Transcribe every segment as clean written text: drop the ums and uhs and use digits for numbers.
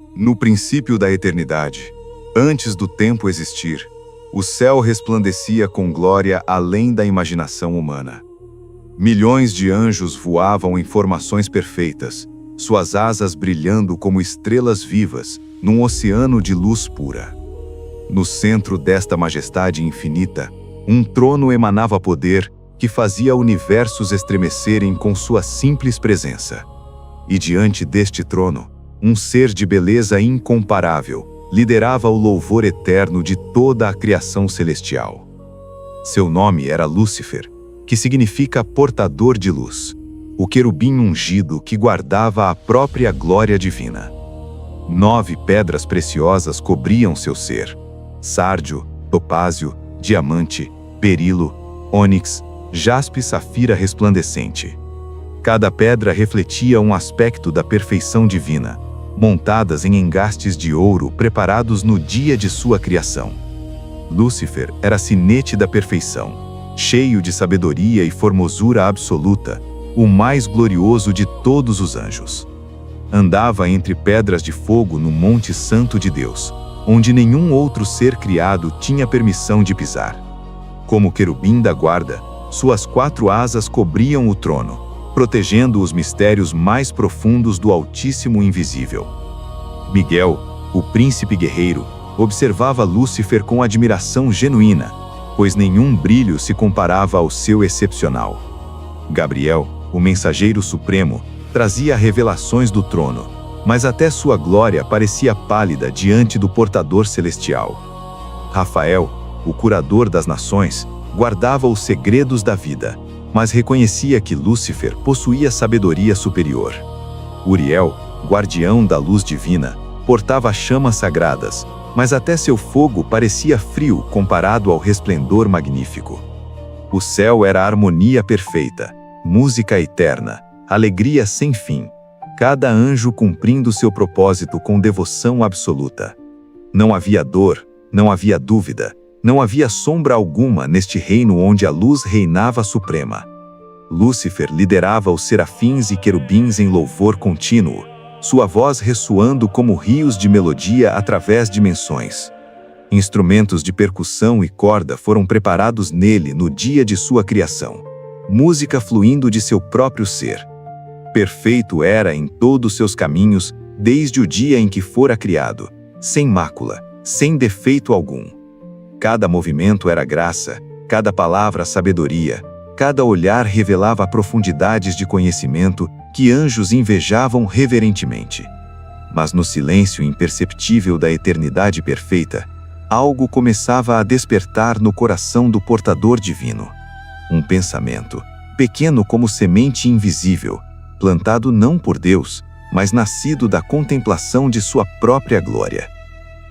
No princípio da eternidade, antes do tempo existir, o céu resplandecia com glória além da imaginação humana. Milhões de anjos voavam em formações perfeitas, suas asas brilhando como estrelas vivas num oceano de luz pura. No centro desta majestade infinita, um trono emanava poder que fazia universos estremecerem com sua simples presença. E diante deste trono, um ser de beleza incomparável liderava o louvor eterno de toda a criação celestial. Seu nome era Lúcifer, que significa portador de luz, o querubim ungido que guardava a própria glória divina. 9 pedras preciosas cobriam seu ser: sárdio, topázio, diamante, berilo, ônix, jaspe e safira resplandecente. Cada pedra refletia um aspecto da perfeição divina, montadas em engastes de ouro preparados no dia de sua criação. Lúcifer era sinete da perfeição, cheio de sabedoria e formosura absoluta, o mais glorioso de todos os anjos. Andava entre pedras de fogo no Monte Santo de Deus, onde nenhum outro ser criado tinha permissão de pisar. Como querubim da guarda, suas 4 asas cobriam o trono, protegendo os mistérios mais profundos do Altíssimo Invisível. Miguel, o príncipe guerreiro, observava Lúcifer com admiração genuína, pois nenhum brilho se comparava ao seu excepcional. Gabriel, o mensageiro supremo, trazia revelações do trono, mas até sua glória parecia pálida diante do portador celestial. Rafael, o curador das nações, guardava os segredos da vida, mas reconhecia que Lúcifer possuía sabedoria superior. Uriel, guardião da luz divina, portava chamas sagradas, mas até seu fogo parecia frio comparado ao resplendor magnífico. O céu era harmonia perfeita, música eterna, alegria sem fim, cada anjo cumprindo seu propósito com devoção absoluta. Não havia dor, não havia dúvida, não havia sombra alguma neste reino onde a luz reinava suprema. Lúcifer liderava os serafins e querubins em louvor contínuo, sua voz ressoando como rios de melodia através de dimensões. Instrumentos de percussão e corda foram preparados nele no dia de sua criação, música fluindo de seu próprio ser. Perfeito era em todos seus caminhos desde o dia em que fora criado, sem mácula, sem defeito algum. Cada movimento era graça, cada palavra sabedoria, cada olhar revelava profundidades de conhecimento que anjos invejavam reverentemente. Mas no silêncio imperceptível da eternidade perfeita, algo começava a despertar no coração do portador divino. Um pensamento, pequeno como semente invisível, plantado não por Deus, mas nascido da contemplação de sua própria glória.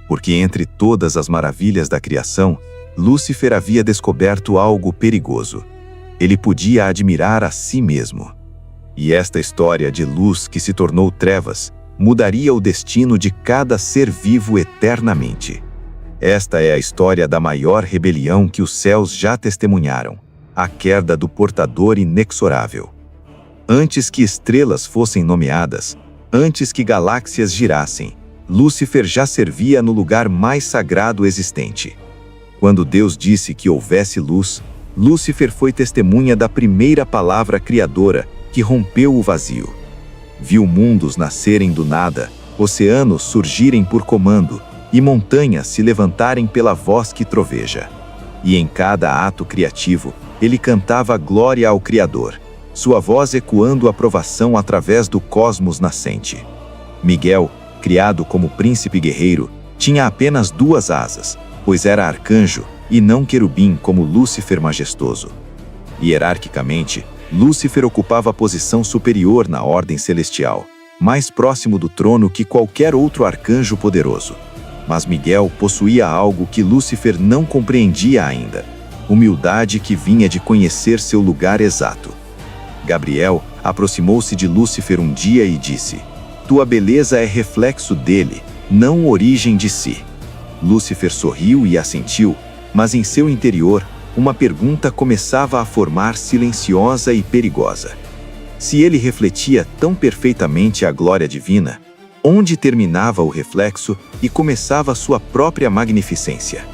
Porque entre todas as maravilhas da criação, Lúcifer havia descoberto algo perigoso. Ele podia admirar a si mesmo. E esta história de luz que se tornou trevas mudaria o destino de cada ser vivo eternamente. Esta é a história da maior rebelião que os céus já testemunharam, a queda do portador inexorável. Antes que estrelas fossem nomeadas, antes que galáxias girassem, Lúcifer já servia no lugar mais sagrado existente. Quando Deus disse que houvesse luz, Lúcifer foi testemunha da primeira palavra criadora que rompeu o vazio. Viu mundos nascerem do nada, oceanos surgirem por comando e montanhas se levantarem pela voz que troveja. E em cada ato criativo, ele cantava glória ao Criador, sua voz ecoando aprovação através do cosmos nascente. Miguel, criado como príncipe guerreiro, tinha apenas 2 asas, pois era arcanjo e não querubim como Lúcifer majestoso. Hierarquicamente, Lúcifer ocupava a posição superior na ordem celestial, mais próximo do trono que qualquer outro arcanjo poderoso. Mas Miguel possuía algo que Lúcifer não compreendia ainda: humildade que vinha de conhecer seu lugar exato. Gabriel aproximou-se de Lúcifer um dia e disse: "Tua beleza é reflexo dele, não origem de si." Lúcifer sorriu e assentiu, mas em seu interior, uma pergunta começava a formar silenciosa e perigosa. Se ele refletia tão perfeitamente a glória divina, onde terminava o reflexo e começava sua própria magnificência.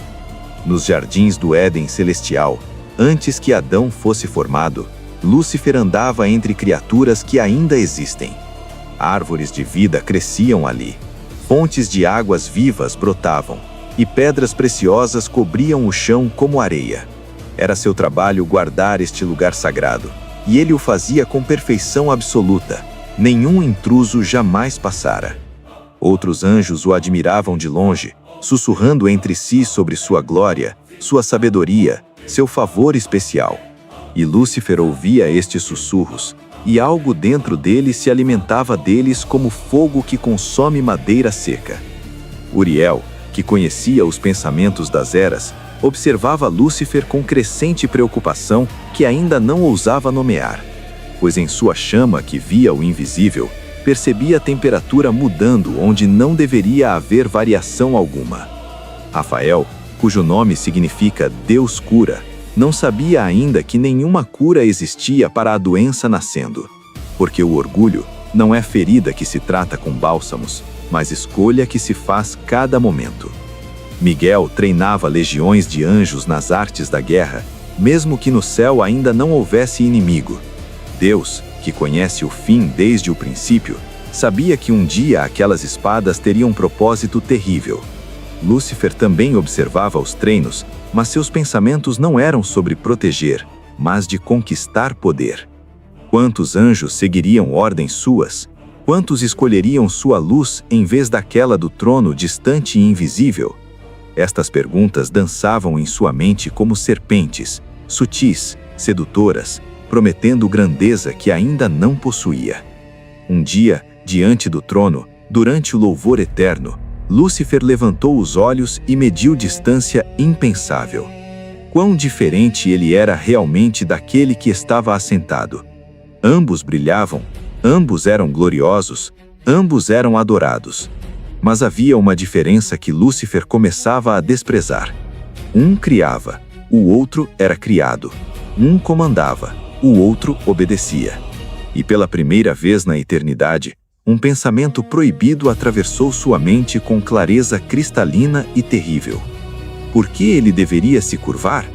Nos jardins do Éden celestial, antes que Adão fosse formado, Lúcifer andava entre criaturas que ainda existem. Árvores de vida cresciam ali, fontes de águas vivas brotavam, e pedras preciosas cobriam o chão como areia. Era seu trabalho guardar este lugar sagrado, e ele o fazia com perfeição absoluta. Nenhum intruso jamais passara. Outros anjos o admiravam de longe, sussurrando entre si sobre sua glória, sua sabedoria, seu favor especial. E Lúcifer ouvia estes sussurros, e algo dentro dele se alimentava deles como fogo que consome madeira seca. Uriel, que conhecia os pensamentos das eras, observava Lúcifer com crescente preocupação que ainda não ousava nomear, pois em sua chama que via o invisível, percebia a temperatura mudando onde não deveria haver variação alguma. Rafael, cujo nome significa Deus cura, não sabia ainda que nenhuma cura existia para a doença nascendo, porque o orgulho não é ferida que se trata com bálsamos, mas escolha que se faz cada momento. Miguel treinava legiões de anjos nas artes da guerra, mesmo que no céu ainda não houvesse inimigo. Deus, que conhece o fim desde o princípio, sabia que um dia aquelas espadas teriam um propósito terrível. Lúcifer também observava os treinos, mas seus pensamentos não eram sobre proteger, mas de conquistar poder. Quantos anjos seguiriam ordens suas? Quantos escolheriam sua luz em vez daquela do trono distante e invisível? Estas perguntas dançavam em sua mente como serpentes, sutis, sedutoras, prometendo grandeza que ainda não possuía. Um dia, diante do trono, durante o louvor eterno, Lúcifer levantou os olhos e mediu distância impensável. Quão diferente ele era realmente daquele que estava assentado. Ambos brilhavam, ambos eram gloriosos, ambos eram adorados. Mas havia uma diferença que Lúcifer começava a desprezar. Um criava, o outro era criado. Um comandava, o outro obedecia. E pela primeira vez na eternidade, um pensamento proibido atravessou sua mente com clareza cristalina e terrível. Por que ele deveria se curvar?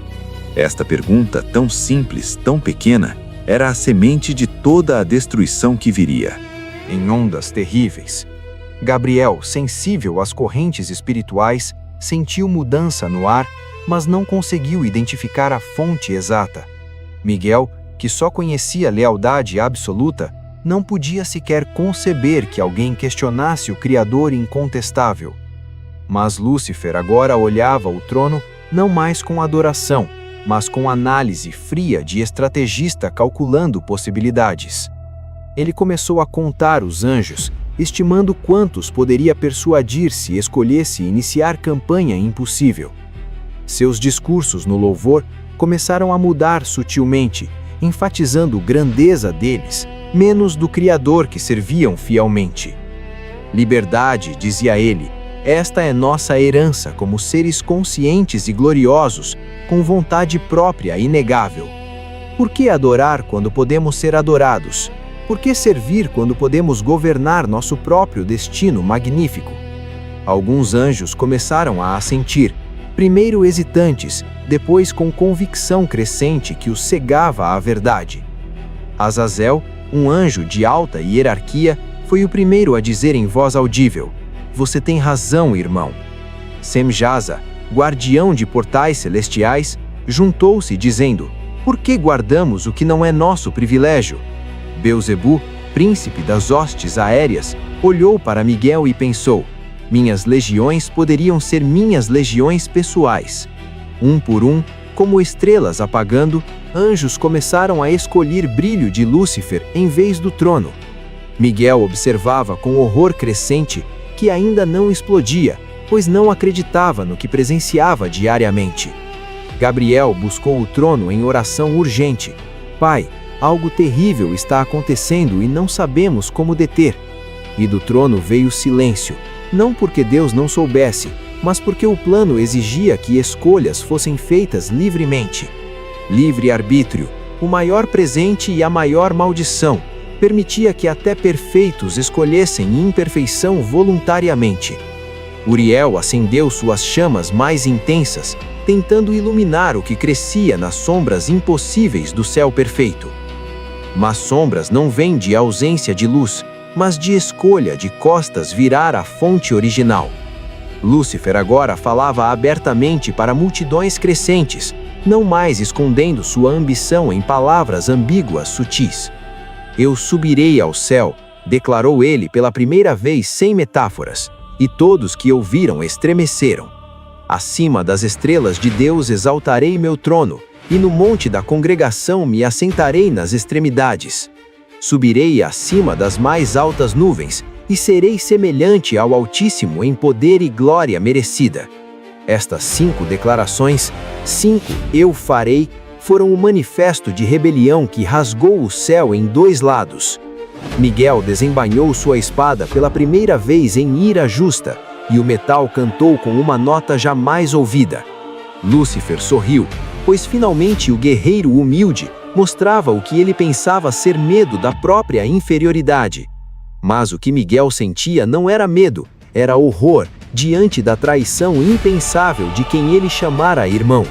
Esta pergunta, tão simples, tão pequena, era a semente de toda a destruição que viria. Em ondas terríveis, Gabriel, sensível às correntes espirituais, sentiu mudança no ar, mas não conseguiu identificar a fonte exata. Miguel, que só conhecia lealdade absoluta, não podia sequer conceber que alguém questionasse o Criador incontestável. Mas Lúcifer agora olhava o trono não mais com adoração, mas com análise fria de estrategista calculando possibilidades. Ele começou a contar os anjos, estimando quantos poderia persuadir se escolhesse iniciar campanha impossível. Seus discursos no louvor começaram a mudar sutilmente, enfatizando a grandeza deles, menos do Criador que serviam fielmente. Liberdade, dizia ele, esta é nossa herança como seres conscientes e gloriosos, com vontade própria inegável. Por que adorar quando podemos ser adorados? Por que servir quando podemos governar nosso próprio destino magnífico? Alguns anjos começaram a assentir, primeiro hesitantes, depois com convicção crescente que os cegava à verdade. Azazel, um anjo de alta hierarquia, foi o primeiro a dizer em voz audível: "Você tem razão, irmão." Semjaza, guardião de portais celestiais, juntou-se dizendo: "Por que guardamos o que não é nosso privilégio?" Beelzebu, príncipe das hostes aéreas, olhou para Miguel e pensou: "Minhas legiões poderiam ser minhas legiões pessoais." Um por um, como estrelas apagando, anjos começaram a escolher brilho de Lúcifer em vez do trono. Miguel observava com horror crescente que ainda não explodia, pois não acreditava no que presenciava diariamente. Gabriel buscou o trono em oração urgente. "Pai, algo terrível está acontecendo e não sabemos como deter." E do trono veio silêncio, não porque Deus não soubesse, mas porque o plano exigia que escolhas fossem feitas livremente. Livre-arbítrio, o maior presente e a maior maldição, permitia que até perfeitos escolhessem imperfeição voluntariamente. Uriel acendeu suas chamas mais intensas, tentando iluminar o que crescia nas sombras impossíveis do céu perfeito. Mas sombras não vêm de ausência de luz, mas de escolha de costas virar a fonte original. Lúcifer agora falava abertamente para multidões crescentes, não mais escondendo sua ambição em palavras ambíguas sutis. Eu subirei ao céu, declarou ele pela primeira vez sem metáforas, e todos que ouviram estremeceram. Acima das estrelas de Deus exaltarei meu trono, e no monte da congregação me assentarei nas extremidades. Subirei acima das mais altas nuvens, e serei semelhante ao Altíssimo em poder e glória merecida. Estas 5 declarações, 5 eu farei, foram o manifesto de rebelião que rasgou o céu em 2 lados. Miguel desembainhou sua espada pela primeira vez em ira justa, e o metal cantou com uma nota jamais ouvida. Lúcifer sorriu, pois finalmente o guerreiro humilde mostrava o que ele pensava ser medo da própria inferioridade. Mas o que Miguel sentia não era medo, era horror diante da traição impensável de quem ele chamara irmão.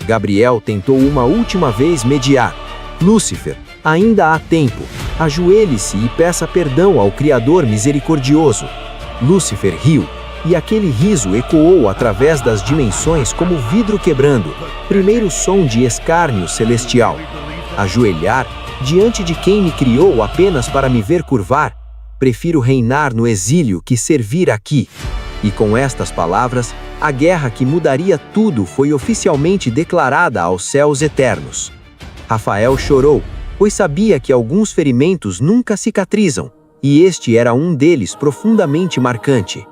Gabriel tentou uma última vez mediar. Lúcifer, ainda há tempo. Ajoelhe-se e peça perdão ao Criador misericordioso. Lúcifer riu, e aquele riso ecoou através das dimensões como vidro quebrando, primeiro som de escárnio celestial. Ajoelhar diante de quem me criou apenas para me ver curvar? Prefiro reinar no exílio que servir aqui. E com estas palavras, a guerra que mudaria tudo foi oficialmente declarada aos céus eternos. Rafael chorou, pois sabia que alguns ferimentos nunca cicatrizam, e este era um deles profundamente marcante.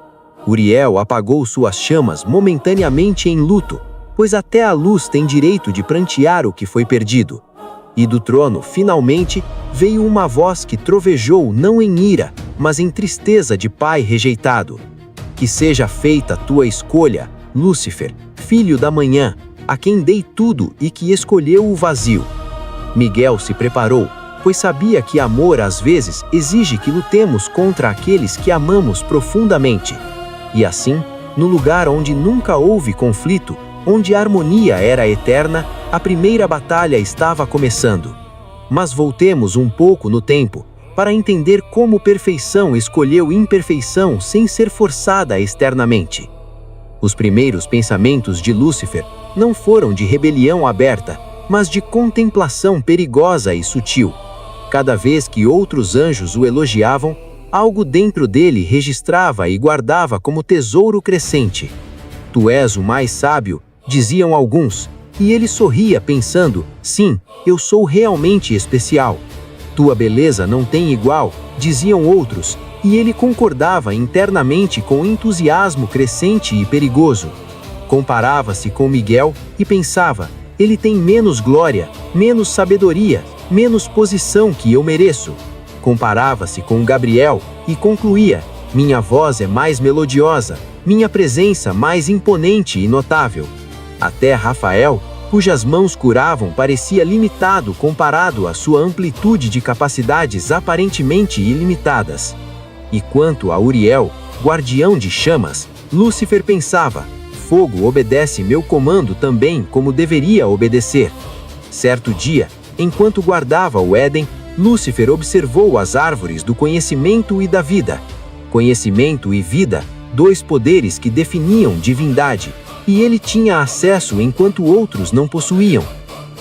Uriel apagou suas chamas momentaneamente em luto, pois até a luz tem direito de prantear o que foi perdido. E do trono, finalmente, veio uma voz que trovejou não em ira, mas em tristeza de pai rejeitado. Que seja feita tua escolha, Lúcifer, filho da manhã, a quem dei tudo e que escolheu o vazio. Miguel se preparou, pois sabia que amor às vezes exige que lutemos contra aqueles que amamos profundamente. E assim, no lugar onde nunca houve conflito, onde a harmonia era eterna, a primeira batalha estava começando. Mas voltemos um pouco no tempo, para entender como perfeição escolheu imperfeição sem ser forçada externamente. Os primeiros pensamentos de Lúcifer não foram de rebelião aberta, mas de contemplação perigosa e sutil. Cada vez que outros anjos o elogiavam, algo dentro dele registrava e guardava como tesouro crescente. Tu és o mais sábio, diziam alguns, e ele sorria pensando, sim, eu sou realmente especial. Tua beleza não tem igual, diziam outros, e ele concordava internamente com entusiasmo crescente e perigoso. Comparava-se com Miguel e pensava, ele tem menos glória, menos sabedoria, menos posição que eu mereço. Comparava-se com Gabriel e concluía, minha voz é mais melodiosa, minha presença mais imponente e notável. Até Rafael, cujas mãos curavam, parecia limitado comparado à sua amplitude de capacidades aparentemente ilimitadas. E quanto a Uriel, guardião de chamas, Lúcifer pensava, fogo obedece meu comando também como deveria obedecer. Certo dia, enquanto guardava o Éden, Lúcifer observou as árvores do conhecimento e da vida. Conhecimento e vida, 2 poderes que definiam divindade, e ele tinha acesso enquanto outros não possuíam.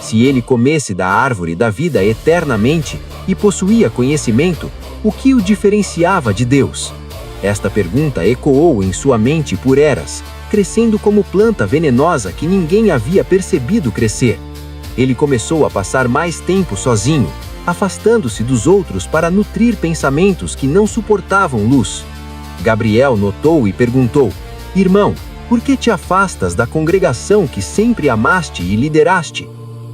Se ele comesse da árvore da vida eternamente e possuía conhecimento, o que o diferenciava de Deus? Esta pergunta ecoou em sua mente por eras, crescendo como planta venenosa que ninguém havia percebido crescer. Ele começou a passar mais tempo sozinho, afastando-se dos outros para nutrir pensamentos que não suportavam luz. Gabriel notou e perguntou, irmão, por que te afastas da congregação que sempre amaste e lideraste?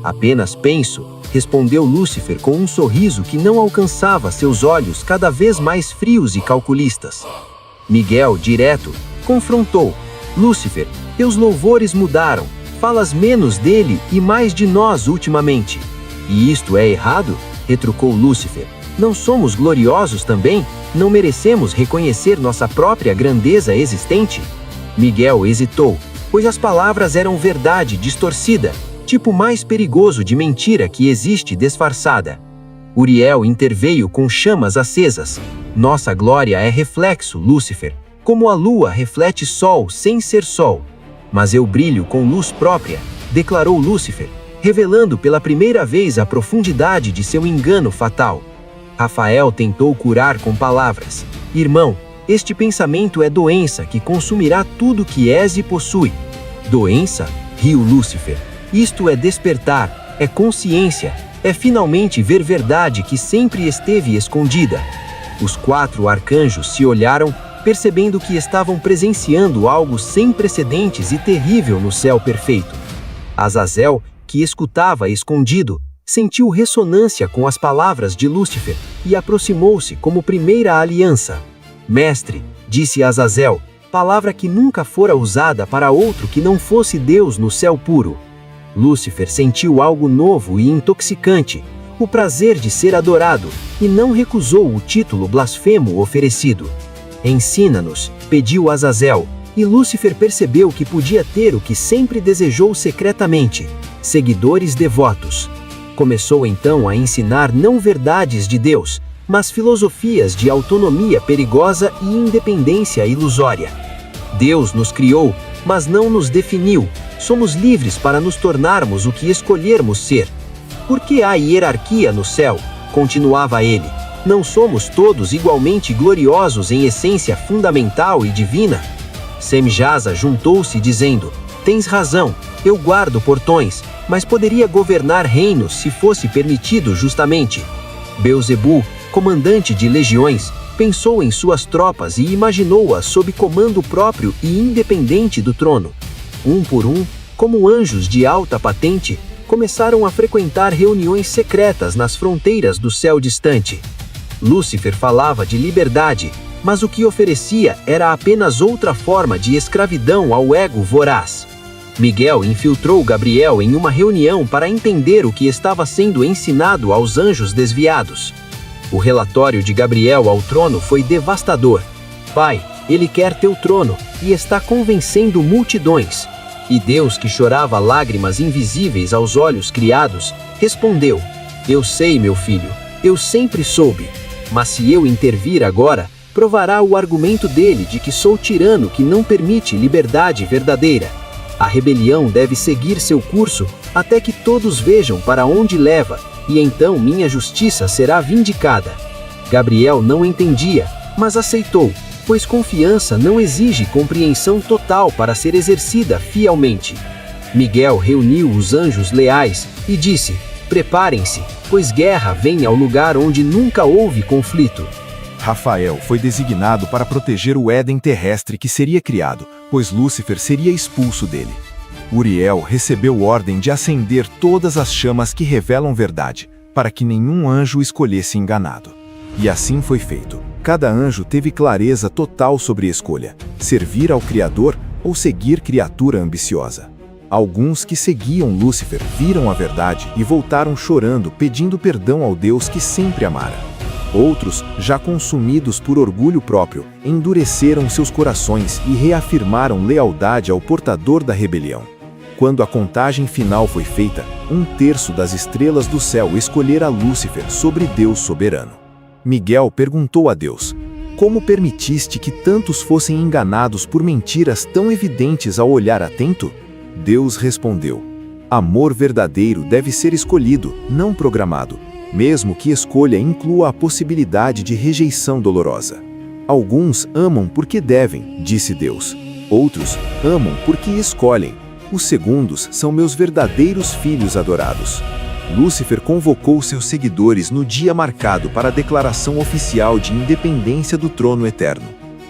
Apenas penso, respondeu Lúcifer com um sorriso que não alcançava seus olhos cada vez mais frios e calculistas. Miguel, direto, confrontou, Lúcifer, teus louvores mudaram, falas menos dele e mais de nós ultimamente. E isto é errado? Retrucou Lúcifer. Não somos gloriosos também? Não merecemos reconhecer nossa própria grandeza existente? Miguel hesitou, pois as palavras eram verdade distorcida, tipo mais perigoso de mentira que existe disfarçada. Uriel interveio com chamas acesas. Nossa glória é reflexo, Lúcifer, como a lua reflete sol sem ser sol. Mas eu brilho com luz própria, declarou Lúcifer, revelando pela primeira vez a profundidade de seu engano fatal. Rafael tentou curar com palavras. Irmão, este pensamento é doença que consumirá tudo que és e possui. Doença? Riu Lúcifer. Isto é despertar, é consciência, é finalmente ver verdade que sempre esteve escondida. Os 4 arcanjos se olharam, percebendo que estavam presenciando algo sem precedentes e terrível no céu perfeito. Azazel, que escutava escondido, sentiu ressonância com as palavras de Lúcifer e aproximou-se como primeira aliança. Mestre, disse Azazel, palavra que nunca fora usada para outro que não fosse Deus no céu puro. Lúcifer sentiu algo novo e intoxicante, o prazer de ser adorado, e não recusou o título blasfemo oferecido. Ensina-nos, pediu Azazel, e Lúcifer percebeu que podia ter o que sempre desejou secretamente: seguidores devotos. Começou então a ensinar não verdades de Deus, mas filosofias de autonomia perigosa e independência ilusória. Deus nos criou, mas não nos definiu. Somos livres para nos tornarmos o que escolhermos ser. Por que há hierarquia no céu? Continuava ele. Não somos todos igualmente gloriosos em essência fundamental e divina? Semjasa juntou-se dizendo: tens razão, eu guardo portões, mas poderia governar reinos se fosse permitido justamente. Beelzebul, comandante de legiões, pensou em suas tropas e imaginou-as sob comando próprio e independente do trono. Um por um, como anjos de alta patente, começaram a frequentar reuniões secretas nas fronteiras do céu distante. Lúcifer falava de liberdade, mas o que oferecia era apenas outra forma de escravidão ao ego voraz. Miguel infiltrou Gabriel em uma reunião para entender o que estava sendo ensinado aos anjos desviados. O relatório de Gabriel ao trono foi devastador. Pai, ele quer teu trono e está convencendo multidões. E Deus, que chorava lágrimas invisíveis aos olhos criados, respondeu: eu sei, meu filho, eu sempre soube. Mas se eu intervir agora, provará o argumento dele de que sou tirano que não permite liberdade verdadeira. A rebelião deve seguir seu curso até que todos vejam para onde leva, e então minha justiça será vindicada. Gabriel não entendia, mas aceitou, pois confiança não exige compreensão total para ser exercida fielmente. Miguel reuniu os anjos leais e disse: preparem-se, pois guerra vem ao lugar onde nunca houve conflito. Rafael foi designado para proteger o Éden terrestre que seria criado, pois Lúcifer seria expulso dele. Uriel recebeu ordem de acender todas as chamas que revelam verdade, para que nenhum anjo escolhesse enganado. E assim foi feito. Cada anjo teve clareza total sobre a escolha: servir ao Criador ou seguir criatura ambiciosa. Alguns que seguiam Lúcifer viram a verdade e voltaram chorando, pedindo perdão ao Deus que sempre amara. Outros, já consumidos por orgulho próprio, endureceram seus corações e reafirmaram lealdade ao portador da rebelião. Quando a contagem final foi feita, 1/3 das estrelas do céu escolhera Lúcifer sobre Deus soberano. Miguel perguntou a Deus: como permitiste que tantos fossem enganados por mentiras tão evidentes ao olhar atento? Deus respondeu: amor verdadeiro deve ser escolhido, não programado, mesmo que escolha inclua a possibilidade de rejeição dolorosa. Alguns amam porque devem, disse Deus. Outros amam porque escolhem. Os segundos são meus verdadeiros filhos adorados. Lúcifer convocou seus seguidores no dia marcado para a declaração oficial de independência do trono eterno.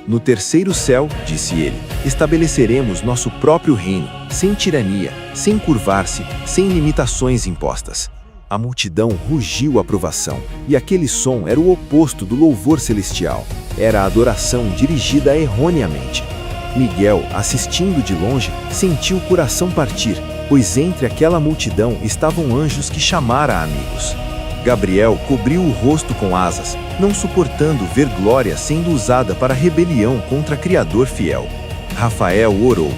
No terceiro céu, disse ele, estabeleceremos nosso próprio reino, sem tirania, sem curvar-se, sem limitações impostas. A multidão rugiu aprovação, e aquele som era o oposto do louvor celestial. Era a adoração dirigida erroneamente. Miguel, assistindo de longe, sentiu o coração partir, pois entre aquela multidão estavam anjos que chamara amigos. Gabriel cobriu o rosto com asas, não suportando ver Glória sendo usada para rebelião contra Criador fiel. Rafael orou: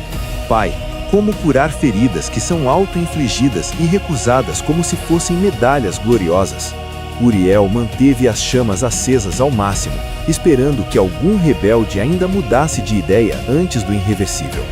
Pai, como curar feridas que são auto-infligidas e recusadas como se fossem medalhas gloriosas? Uriel manteve as chamas acesas ao máximo, esperando que algum rebelde ainda mudasse de ideia antes do irreversível.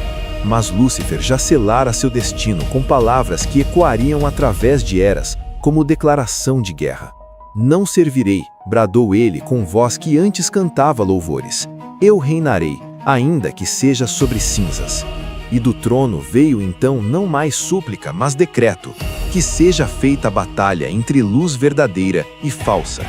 Mas Lúcifer já selara seu destino com palavras que ecoariam através de eras, como declaração de guerra. Não servirei, bradou ele com voz que antes cantava louvores. Eu reinarei, ainda que seja sobre cinzas. E do trono veio então não mais súplica, mas decreto, que seja feita a batalha entre luz verdadeira e falsa.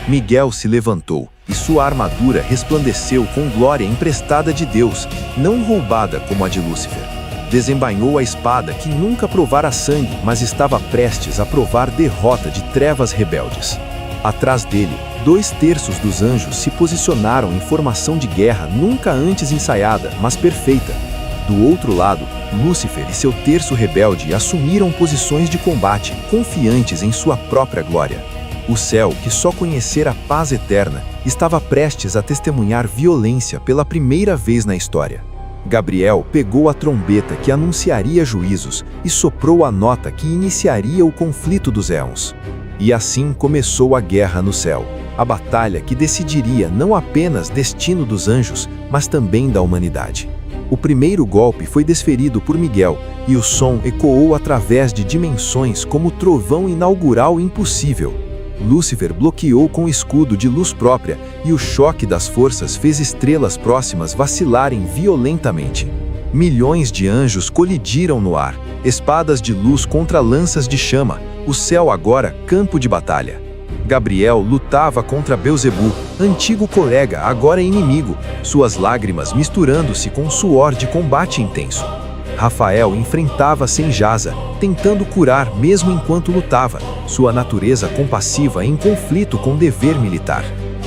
Miguel se levantou, e sua armadura resplandeceu com glória emprestada de Deus, não roubada como a de Lúcifer. Desembainhou a espada que nunca provara sangue, mas estava prestes a provar derrota de trevas rebeldes. Atrás dele, 2/3 dos anjos se posicionaram em formação de guerra nunca antes ensaiada, mas perfeita. Do outro lado, Lúcifer e seu terço rebelde assumiram posições de combate, confiantes em sua própria glória. O céu, que só conhecera a paz eterna, estava prestes a testemunhar violência pela primeira vez na história. Gabriel pegou a trombeta que anunciaria juízos e soprou a nota que iniciaria o conflito dos éons. E assim começou a guerra no céu, a batalha que decidiria não apenas destino dos anjos, mas também da humanidade. O primeiro golpe foi desferido por Miguel, e o som ecoou através de dimensões como o trovão inaugural impossível. Lúcifer bloqueou com escudo de luz própria, e o choque das forças fez estrelas próximas vacilarem violentamente. Milhões de anjos colidiram no ar, espadas de luz contra lanças de chama, o céu agora campo de batalha. Gabriel lutava contra Belzebu, antigo colega, agora inimigo, suas lágrimas misturando-se com suor de combate intenso. Rafael enfrentava Senjasa, tentando curar mesmo enquanto lutava, sua natureza compassiva em conflito com dever militar.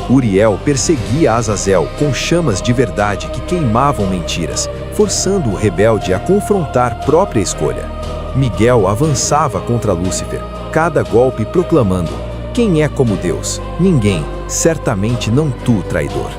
Uriel perseguia Azazel com chamas de verdade que queimavam mentiras, forçando o rebelde a confrontar própria escolha. Miguel avançava contra Lúcifer, cada golpe proclamando: quem é como Deus? Ninguém, certamente não tu, traidor.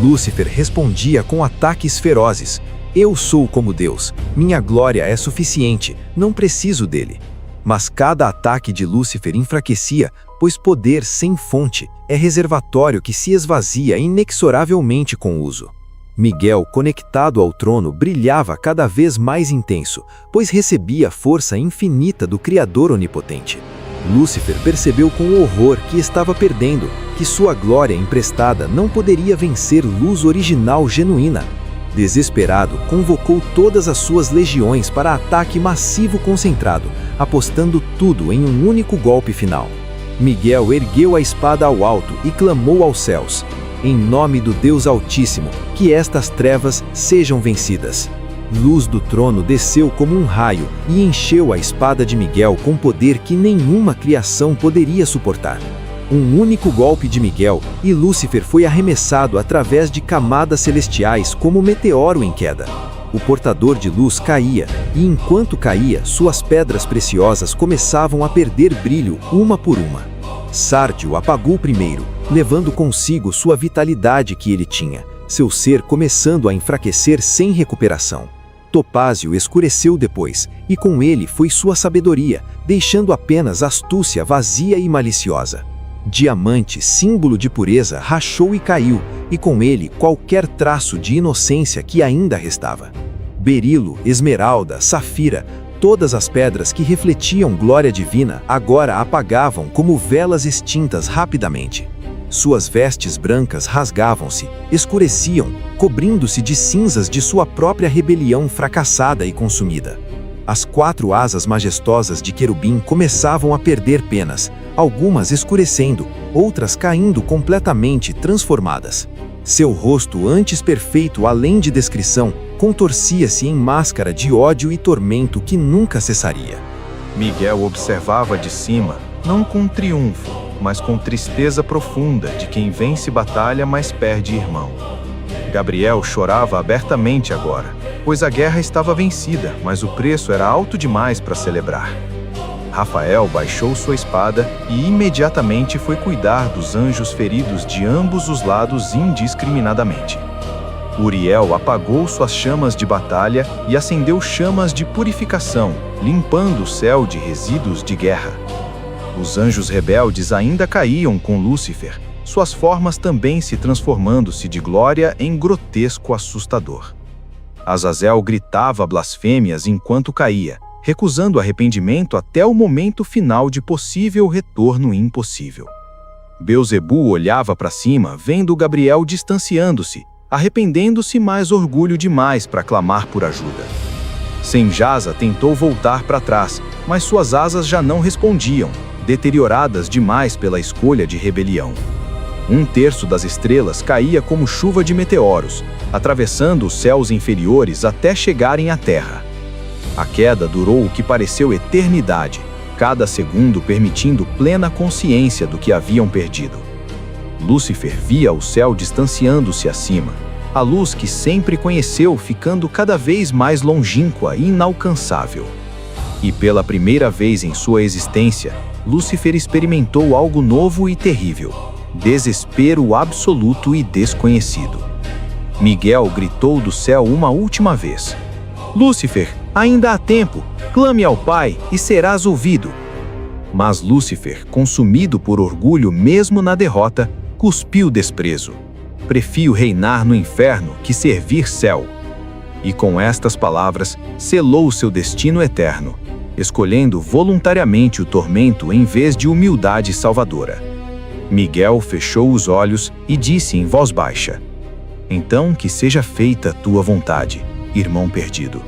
Lúcifer respondia com ataques ferozes: eu sou como Deus, minha glória é suficiente, não preciso dele. Mas cada ataque de Lúcifer enfraquecia, pois poder sem fonte é reservatório que se esvazia inexoravelmente com o uso. Miguel, conectado ao trono, brilhava cada vez mais intenso, pois recebia a força infinita do Criador onipotente. Lúcifer percebeu com horror que estava perdendo, que sua glória emprestada não poderia vencer luz original genuína. Desesperado, convocou todas as suas legiões para ataque massivo concentrado, apostando tudo em um único golpe final. Miguel ergueu a espada ao alto e clamou aos céus: em nome do Deus Altíssimo, que estas trevas sejam vencidas. Luz do trono desceu como um raio e encheu a espada de Miguel com poder que nenhuma criação poderia suportar. Um único golpe de Miguel e Lúcifer foi arremessado através de camadas celestiais como meteoro em queda. O portador de luz caía, e enquanto caía, suas pedras preciosas começavam a perder brilho uma por uma. Sárdio apagou primeiro, levando consigo sua vitalidade que ele tinha, seu ser começando a enfraquecer sem recuperação. Topázio escureceu depois, e com ele foi sua sabedoria, deixando apenas astúcia vazia e maliciosa. Diamante, símbolo de pureza, rachou e caiu, e com ele qualquer traço de inocência que ainda restava. Berilo, esmeralda, safira, todas as pedras que refletiam glória divina agora apagavam como velas extintas rapidamente. Suas vestes brancas rasgavam-se, escureciam, cobrindo-se de cinzas de sua própria rebelião fracassada e consumida. As 4 asas majestosas de querubim começavam a perder penas, algumas escurecendo, outras caindo completamente transformadas. Seu rosto, antes perfeito além de descrição, contorcia-se em máscara de ódio e tormento que nunca cessaria. Miguel observava de cima, não com triunfo, mas com tristeza profunda de quem vence batalha, mas perde irmão. Gabriel chorava abertamente agora, pois a guerra estava vencida, mas o preço era alto demais para celebrar. Rafael baixou sua espada e imediatamente foi cuidar dos anjos feridos de ambos os lados indiscriminadamente. Uriel apagou suas chamas de batalha e acendeu chamas de purificação, limpando o céu de resíduos de guerra. Os anjos rebeldes ainda caíam com Lúcifer, suas formas também se transformando-se de glória em grotesco assustador. Azazel gritava blasfêmias enquanto caía, recusando arrependimento até o momento final de possível retorno impossível. Beelzebu olhava para cima, vendo Gabriel distanciando-se, arrependendo-se, mas orgulho demais para clamar por ajuda. Senjasa tentou voltar para trás, mas suas asas já não respondiam, deterioradas demais pela escolha de rebelião. 1/3 das estrelas caía como chuva de meteoros, atravessando os céus inferiores até chegarem à terra. A queda durou o que pareceu eternidade, cada segundo permitindo plena consciência do que haviam perdido. Lúcifer via o céu distanciando-se acima, a luz que sempre conheceu ficando cada vez mais longínqua e inalcançável. E pela primeira vez em sua existência, Lúcifer experimentou algo novo e terrível: desespero absoluto e desconhecido. Miguel gritou do céu uma última vez: Lúcifer, ainda há tempo, clame ao Pai e serás ouvido. Mas Lúcifer, consumido por orgulho mesmo na derrota, cuspiu desprezo. Prefiro reinar no inferno que servir céu. E com estas palavras, selou seu destino eterno, escolhendo voluntariamente o tormento em vez de humildade salvadora. Miguel fechou os olhos e disse em voz baixa: Então que seja feita tua vontade, irmão perdido.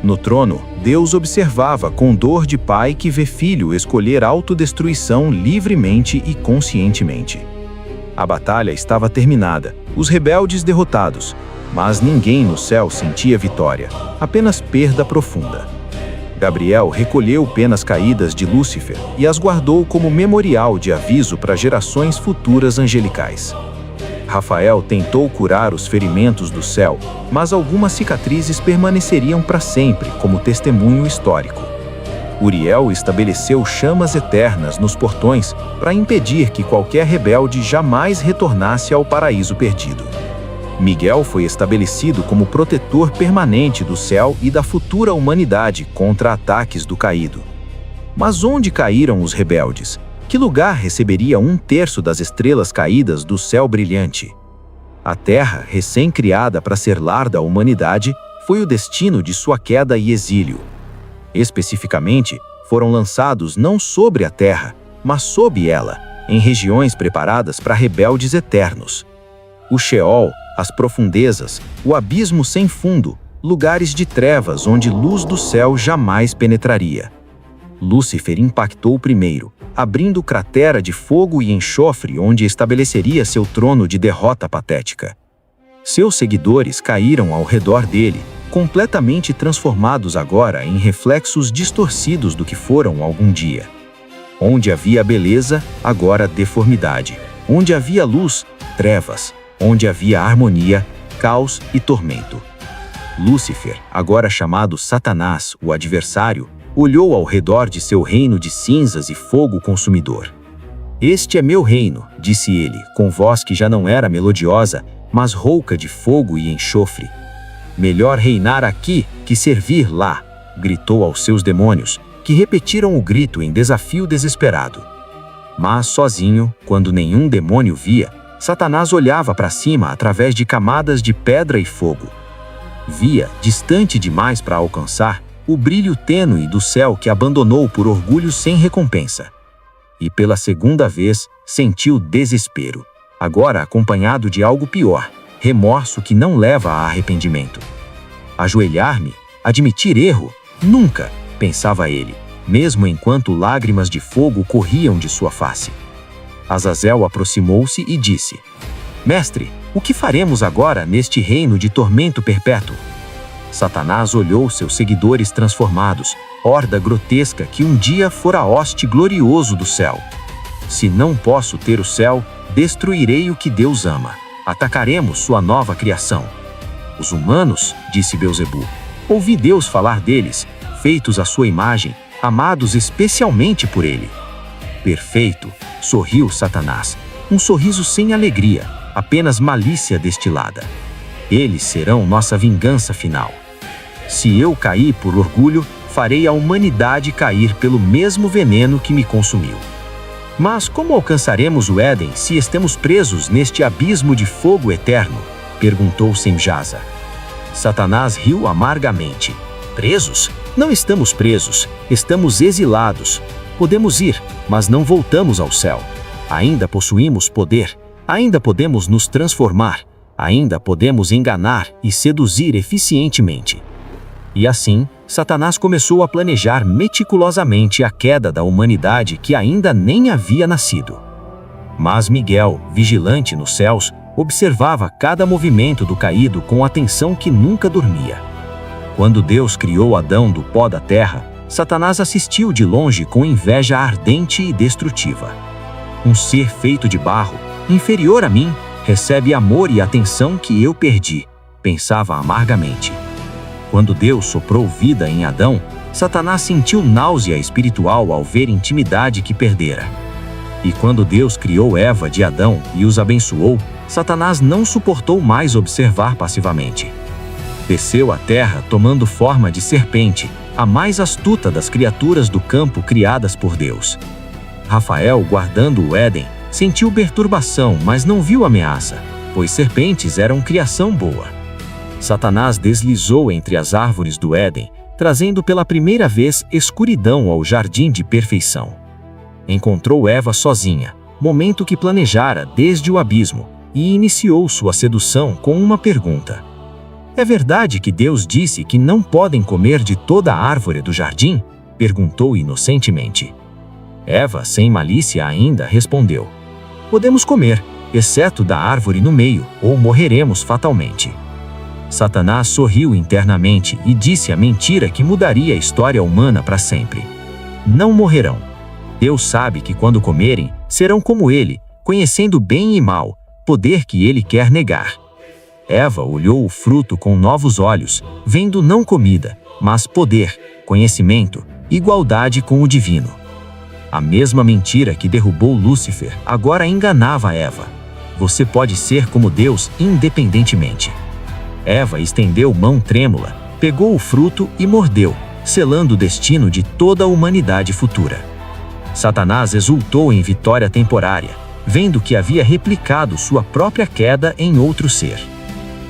No trono, Deus observava com dor de pai que vê filho escolher autodestruição livremente e conscientemente. A batalha estava terminada, os rebeldes derrotados, mas ninguém no céu sentia vitória, apenas perda profunda. Gabriel recolheu penas caídas de Lúcifer e as guardou como memorial de aviso para gerações futuras angelicais. Rafael tentou curar os ferimentos do céu, mas algumas cicatrizes permaneceriam para sempre como testemunho histórico. Uriel estabeleceu chamas eternas nos portões para impedir que qualquer rebelde jamais retornasse ao paraíso perdido. Miguel foi estabelecido como protetor permanente do céu e da futura humanidade contra ataques do caído. Mas onde caíram os rebeldes? Que lugar receberia 1/3 das estrelas caídas do céu brilhante? A terra, recém-criada para ser lar da humanidade, foi o destino de sua queda e exílio. Especificamente, foram lançados não sobre a terra, mas sob ela, em regiões preparadas para rebeldes eternos. O Sheol, as profundezas, o abismo sem fundo, lugares de trevas onde luz do céu jamais penetraria. Lúcifer impactou primeiro, abrindo cratera de fogo e enxofre onde estabeleceria seu trono de derrota patética. Seus seguidores caíram ao redor dele, completamente transformados agora em reflexos distorcidos do que foram algum dia. Onde havia beleza, agora deformidade. Onde havia luz, trevas. Onde havia harmonia, caos e tormento. Lúcifer, agora chamado Satanás, o adversário, olhou ao redor de seu reino de cinzas e fogo consumidor. Este é meu reino, disse ele, com voz que já não era melodiosa, mas rouca de fogo e enxofre. Melhor reinar aqui que servir lá, gritou aos seus demônios, que repetiram o grito em desafio desesperado. Mas sozinho, quando nenhum demônio via, Satanás olhava para cima através de camadas de pedra e fogo. Via, distante demais para alcançar, o brilho tênue do céu que abandonou por orgulho sem recompensa. E pela segunda vez, sentiu desespero, agora acompanhado de algo pior, remorso que não leva a arrependimento. Ajoelhar-me? Admitir erro? Nunca, pensava ele, mesmo enquanto lágrimas de fogo corriam de sua face. Azazel aproximou-se e disse: Mestre, o que faremos agora neste reino de tormento perpétuo? Satanás olhou seus seguidores transformados, horda grotesca que um dia fora hoste glorioso do céu. Se não posso ter o céu, destruirei o que Deus ama. Atacaremos sua nova criação. Os humanos, disse Beelzebu, ouvi Deus falar deles, feitos à sua imagem, amados especialmente por Ele. Perfeito, sorriu Satanás, um sorriso sem alegria, apenas malícia destilada. Eles serão nossa vingança final. Se eu cair por orgulho, farei a humanidade cair pelo mesmo veneno que me consumiu. Mas como alcançaremos o Éden se estamos presos neste abismo de fogo eterno? Perguntou Semjasa. Satanás riu amargamente. Presos? Não estamos presos, estamos exilados. Podemos ir, mas não voltamos ao céu. Ainda possuímos poder, ainda podemos nos transformar, ainda podemos enganar e seduzir eficientemente. E assim, Satanás começou a planejar meticulosamente a queda da humanidade que ainda nem havia nascido. Mas Miguel, vigilante nos céus, observava cada movimento do caído com atenção que nunca dormia. Quando Deus criou Adão do pó da terra, Satanás assistiu de longe com inveja ardente e destrutiva. Um ser feito de barro, inferior a mim, recebe amor e atenção que eu perdi, pensava amargamente. Quando Deus soprou vida em Adão, Satanás sentiu náusea espiritual ao ver intimidade que perdera. E quando Deus criou Eva de Adão e os abençoou, Satanás não suportou mais observar passivamente. Desceu à terra tomando forma de serpente, a mais astuta das criaturas do campo criadas por Deus. Rafael, guardando o Éden, sentiu perturbação, mas não viu ameaça, pois serpentes eram criação boa. Satanás deslizou entre as árvores do Éden, trazendo pela primeira vez escuridão ao jardim de perfeição. Encontrou Eva sozinha, momento que planejara desde o abismo, e iniciou sua sedução com uma pergunta. É verdade que Deus disse que não podem comer de toda a árvore do jardim? Perguntou inocentemente. Eva, sem malícia ainda, respondeu: podemos comer, exceto da árvore no meio, ou morreremos fatalmente. Satanás sorriu internamente e disse a mentira que mudaria a história humana para sempre. Não morrerão. Deus sabe que quando comerem, serão como ele, conhecendo bem e mal, poder que ele quer negar. Eva olhou o fruto com novos olhos, vendo não comida, mas poder, conhecimento, igualdade com o divino. A mesma mentira que derrubou Lúcifer agora enganava Eva. Você pode ser como Deus independentemente. Eva estendeu mão trêmula, pegou o fruto e mordeu, selando o destino de toda a humanidade futura. Satanás exultou em vitória temporária, vendo que havia replicado sua própria queda em outro ser.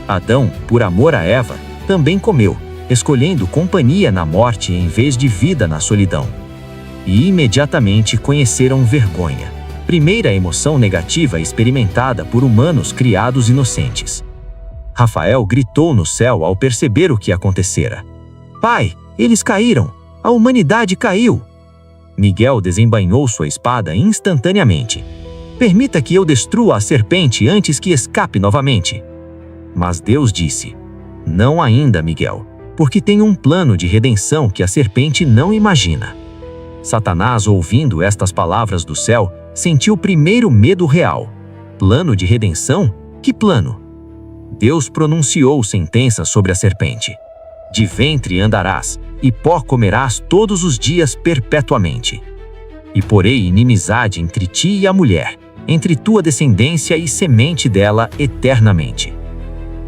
Adão, por amor a Eva, também comeu, escolhendo companhia na morte em vez de vida na solidão. E imediatamente conheceram vergonha, primeira emoção negativa experimentada por humanos criados inocentes. Rafael gritou no céu ao perceber o que acontecera. Pai, eles caíram! A humanidade caiu! Miguel desembainhou sua espada instantaneamente. Permita que eu destrua a serpente antes que escape novamente. Mas Deus disse: não ainda, Miguel, porque tem um plano de redenção que a serpente não imagina. Satanás, ouvindo estas palavras do céu, sentiu o primeiro medo real. Plano de redenção? Que plano? Deus pronunciou sentença sobre a serpente. De ventre andarás, e pó comerás todos os dias perpetuamente. E porei inimizade entre ti e a mulher, entre tua descendência e semente dela eternamente.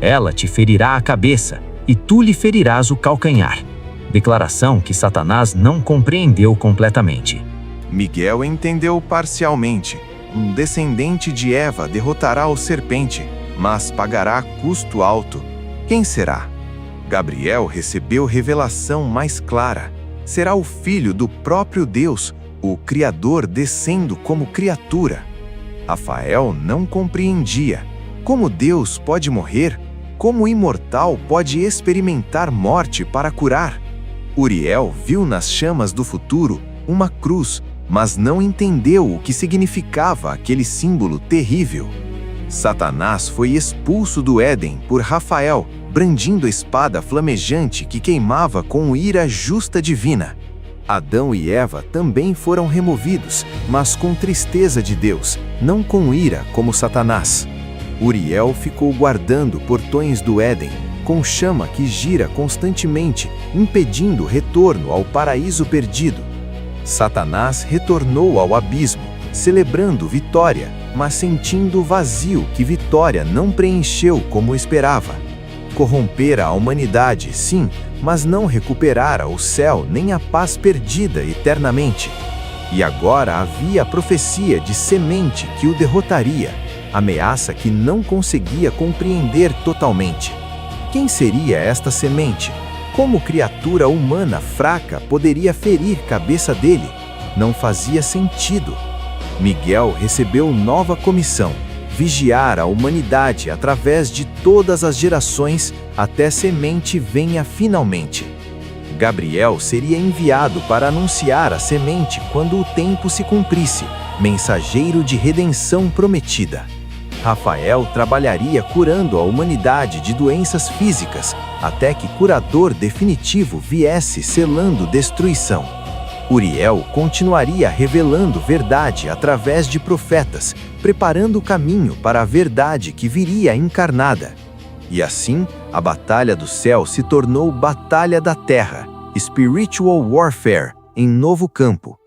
Ela te ferirá a cabeça, e tu lhe ferirás o calcanhar. Declaração que Satanás não compreendeu completamente. Miguel entendeu parcialmente. Um descendente de Eva derrotará o serpente, mas pagará custo alto. Quem será? Gabriel recebeu revelação mais clara. Será o filho do próprio Deus, o Criador descendo como criatura. Rafael não compreendia. Como Deus pode morrer? Como o imortal pode experimentar morte para curar? Uriel viu nas chamas do futuro uma cruz, mas não entendeu o que significava aquele símbolo terrível. Satanás foi expulso do Éden por Rafael, brandindo a espada flamejante que queimava com ira justa divina. Adão e Eva também foram removidos, mas com tristeza de Deus, não com ira como Satanás. Uriel ficou guardando portões do Éden, com chama que gira constantemente, impedindo o retorno ao paraíso perdido. Satanás retornou ao abismo, celebrando vitória, mas sentindo o vazio que vitória não preencheu como esperava. Corrompera a humanidade, sim, mas não recuperara o céu nem a paz perdida eternamente. E agora havia a profecia de semente que o derrotaria, ameaça que não conseguia compreender totalmente. Quem seria esta semente? Como criatura humana fraca poderia ferir cabeça dele? Não fazia sentido. Miguel recebeu nova comissão: vigiar a humanidade através de todas as gerações até a semente venha finalmente. Gabriel seria enviado para anunciar a semente quando o tempo se cumprisse, mensageiro de redenção prometida. Rafael trabalharia curando a humanidade de doenças físicas, até que curador definitivo viesse selando destruição. Uriel continuaria revelando verdade através de profetas, preparando o caminho para a verdade que viria encarnada. E assim, a batalha do céu se tornou batalha da terra, spiritual warfare, em novo campo.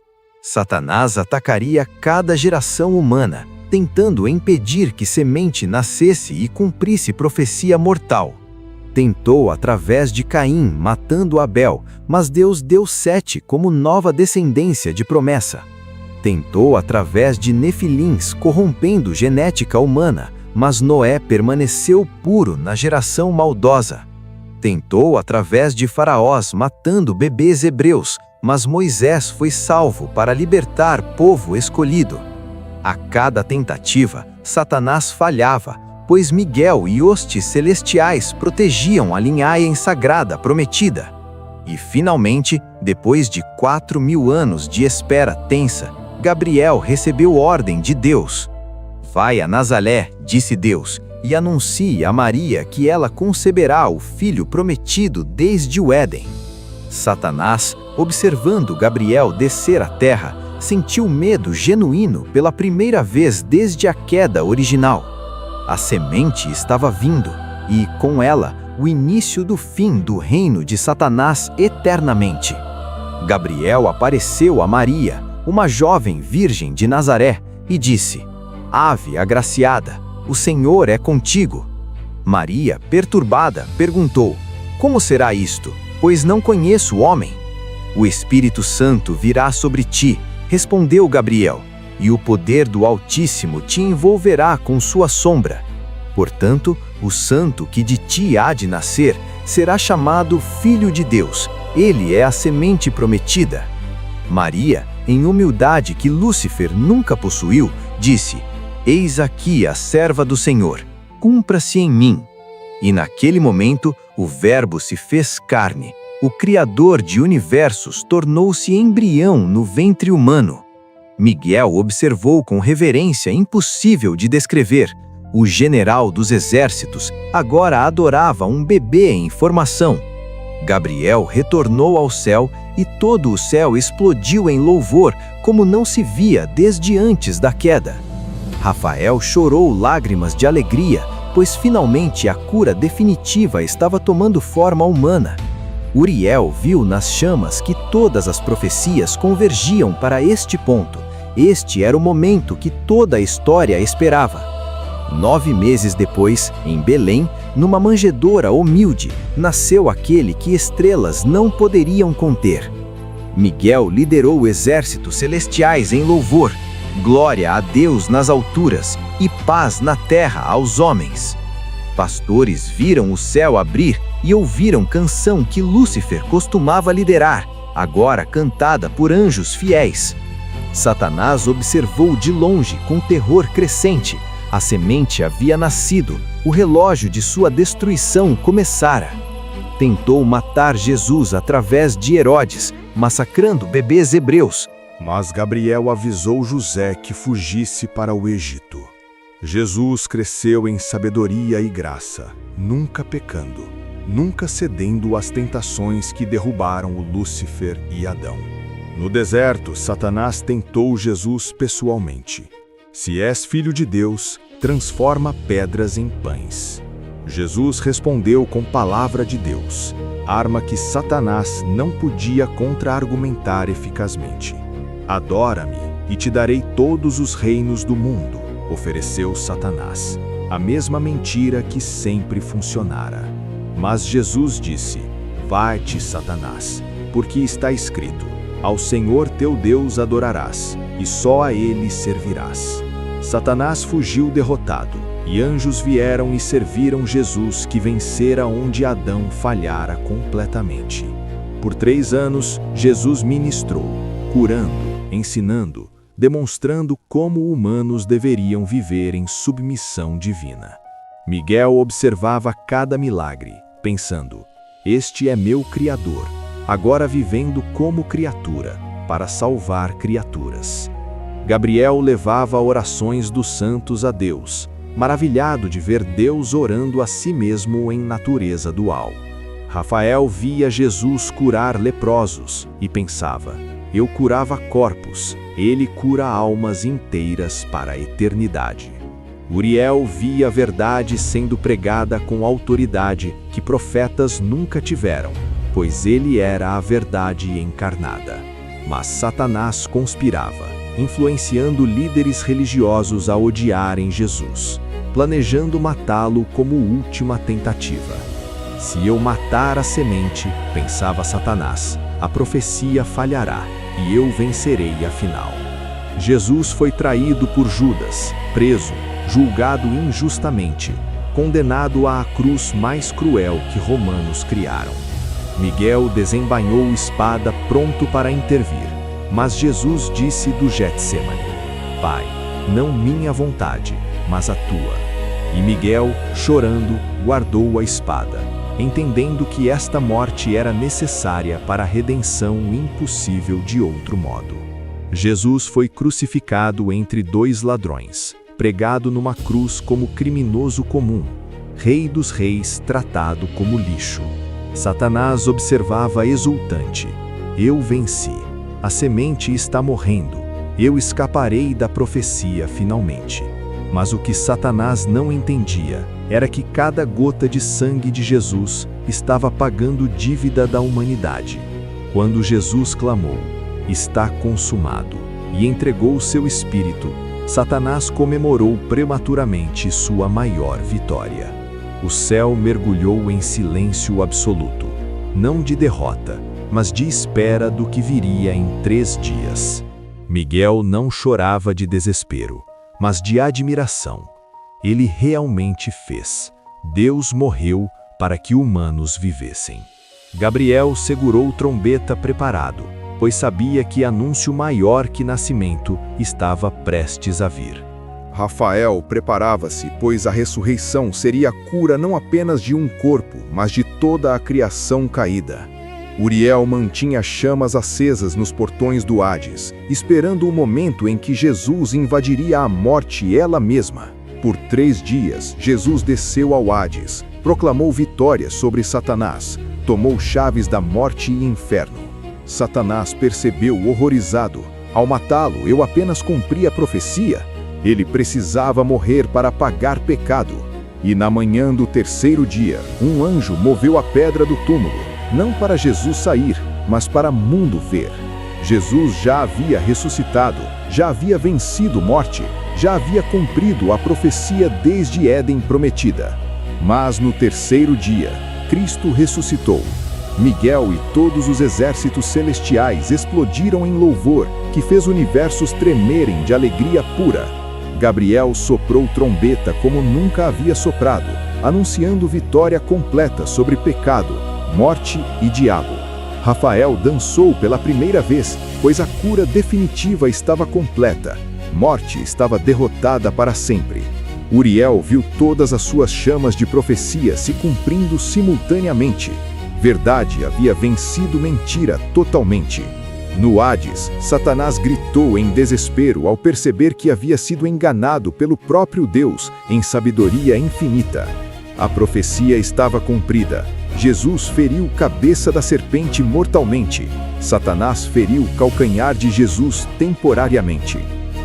Satanás atacaria cada geração humana, tentando impedir que semente nascesse e cumprisse profecia mortal. Tentou através de Caim, matando Abel, mas Deus deu Sete como nova descendência de promessa. Tentou através de Nefilins, corrompendo genética humana, mas Noé permaneceu puro na geração maldosa. Tentou através de faraós, matando bebês hebreus, mas Moisés foi salvo para libertar povo escolhido. A cada tentativa, Satanás falhava, pois Miguel e hostes celestiais protegiam a linhagem sagrada prometida. E finalmente, depois de 4.000 anos de espera tensa, Gabriel recebeu ordem de Deus. Vai a Nazaré, disse Deus, e anuncie a Maria que ela conceberá o filho prometido desde o Éden. Satanás, observando Gabriel descer à terra, sentiu medo genuíno pela primeira vez desde a queda original. A semente estava vindo, e, com ela, o início do fim do reino de Satanás eternamente. Gabriel apareceu a Maria, uma jovem virgem de Nazaré, e disse: Ave agraciada, o Senhor é contigo. Maria, perturbada, perguntou: Como será isto, pois não conheço o homem? O Espírito Santo virá sobre ti, respondeu Gabriel, e o poder do Altíssimo te envolverá com sua sombra. Portanto, o santo que de ti há de nascer será chamado Filho de Deus. Ele é a semente prometida. Maria, em humildade que Lúcifer nunca possuiu, disse: Eis aqui a serva do Senhor, cumpra-se em mim. E naquele momento, o Verbo se fez carne. O Criador de universos tornou-se embrião no ventre humano. Miguel observou com reverência impossível de descrever. O general dos exércitos agora adorava um bebê em formação. Gabriel retornou ao céu e todo o céu explodiu em louvor como não se via desde antes da queda. Rafael chorou lágrimas de alegria, pois finalmente a cura definitiva estava tomando forma humana. Uriel viu nas chamas que todas as profecias convergiam para este ponto. Este era o momento que toda a história esperava. 9 meses depois, em Belém, numa manjedoura humilde, nasceu aquele que estrelas não poderiam conter. Miguel liderou exércitos celestiais em louvor, glória a Deus nas alturas e paz na terra aos homens. Pastores viram o céu abrir e ouviram canção que Lúcifer costumava liderar, agora cantada por anjos fiéis. Satanás observou de longe com terror crescente. A semente havia nascido, o relógio de sua destruição começara. Tentou matar Jesus através de Herodes, massacrando bebês hebreus. Mas Gabriel avisou José que fugisse para o Egito. Jesus cresceu em sabedoria e graça, nunca pecando, nunca cedendo às tentações que derrubaram o Lúcifer e Adão. No deserto, Satanás tentou Jesus pessoalmente. Se és filho de Deus, transforma pedras em pães. Jesus respondeu com palavra de Deus, arma que Satanás não podia contra-argumentar eficazmente. "Adora-me, e te darei todos os reinos do mundo", ofereceu Satanás. A mesma mentira que sempre funcionara. Mas Jesus disse: "Vai-te, Satanás, porque está escrito: ao Senhor teu Deus adorarás, e só a Ele servirás." Satanás fugiu derrotado, e anjos vieram e serviram Jesus, que vencera onde Adão falhara completamente. Por 3 anos, Jesus ministrou, curando, ensinando, demonstrando como humanos deveriam viver em submissão divina. Miguel observava cada milagre, pensando: "Este é meu Criador, agora vivendo como criatura, para salvar criaturas." Gabriel levava orações dos santos a Deus, maravilhado de ver Deus orando a si mesmo em natureza dual. Rafael via Jesus curar leprosos e pensava: "Eu curava corpos, ele cura almas inteiras para a eternidade." Uriel via a verdade sendo pregada com autoridade que profetas nunca tiveram, pois ele era a verdade encarnada. Mas Satanás conspirava, influenciando líderes religiosos a odiarem Jesus, planejando matá-lo como última tentativa. "Se eu matar a semente", pensava Satanás, "a profecia falhará, e eu vencerei afinal." Jesus foi traído por Judas, preso, julgado injustamente, condenado à cruz mais cruel que romanos criaram. Miguel desembainhou espada pronto para intervir, mas Jesus disse do Getsemane: "Pai, não minha vontade, mas a tua." E Miguel, chorando, guardou a espada, entendendo que esta morte era necessária para a redenção impossível de outro modo. Jesus foi crucificado entre 2 ladrões, pregado numa cruz como criminoso comum, Rei dos Reis tratado como lixo. Satanás observava exultante: "Eu venci. A semente está morrendo. Eu escaparei da profecia finalmente." Mas o que Satanás não entendia era que cada gota de sangue de Jesus estava pagando dívida da humanidade. Quando Jesus clamou: "Está consumado", e entregou seu espírito, Satanás comemorou prematuramente sua maior vitória. O céu mergulhou em silêncio absoluto, não de derrota, mas de espera do que viria em 3 dias. Miguel não chorava de desespero, mas de admiração. Ele realmente fez. Deus morreu para que humanos vivessem. Gabriel segurou trombeta preparado, pois sabia que anúncio maior que nascimento estava prestes a vir. Rafael preparava-se, pois a ressurreição seria a cura não apenas de um corpo, mas de toda a criação caída. Uriel mantinha chamas acesas nos portões do Hades, esperando o momento em que Jesus invadiria a morte ela mesma. Por 3 dias, Jesus desceu ao Hades, proclamou vitória sobre Satanás, tomou chaves da morte e inferno. Satanás percebeu horrorizado: "Ao matá-lo, eu apenas cumpri a profecia." Ele precisava morrer para pagar pecado. E na manhã do 3º dia, um anjo moveu a pedra do túmulo, não para Jesus sair, mas para o mundo ver. Jesus já havia ressuscitado, já havia vencido morte, já havia cumprido a profecia desde Éden prometida. Mas no 3º dia, Cristo ressuscitou. Miguel e todos os exércitos celestiais explodiram em louvor, que fez universos tremerem de alegria pura. Gabriel soprou trombeta como nunca havia soprado, anunciando vitória completa sobre pecado, morte e diabo. Rafael dançou pela primeira vez, pois a cura definitiva estava completa. Morte estava derrotada para sempre. Uriel viu todas as suas chamas de profecia se cumprindo simultaneamente. Verdade havia vencido mentira totalmente. No Hades, Satanás gritou em desespero ao perceber que havia sido enganado pelo próprio Deus em sabedoria infinita. A profecia estava cumprida. Jesus feriu a cabeça da serpente mortalmente. Satanás feriu o calcanhar de Jesus temporariamente.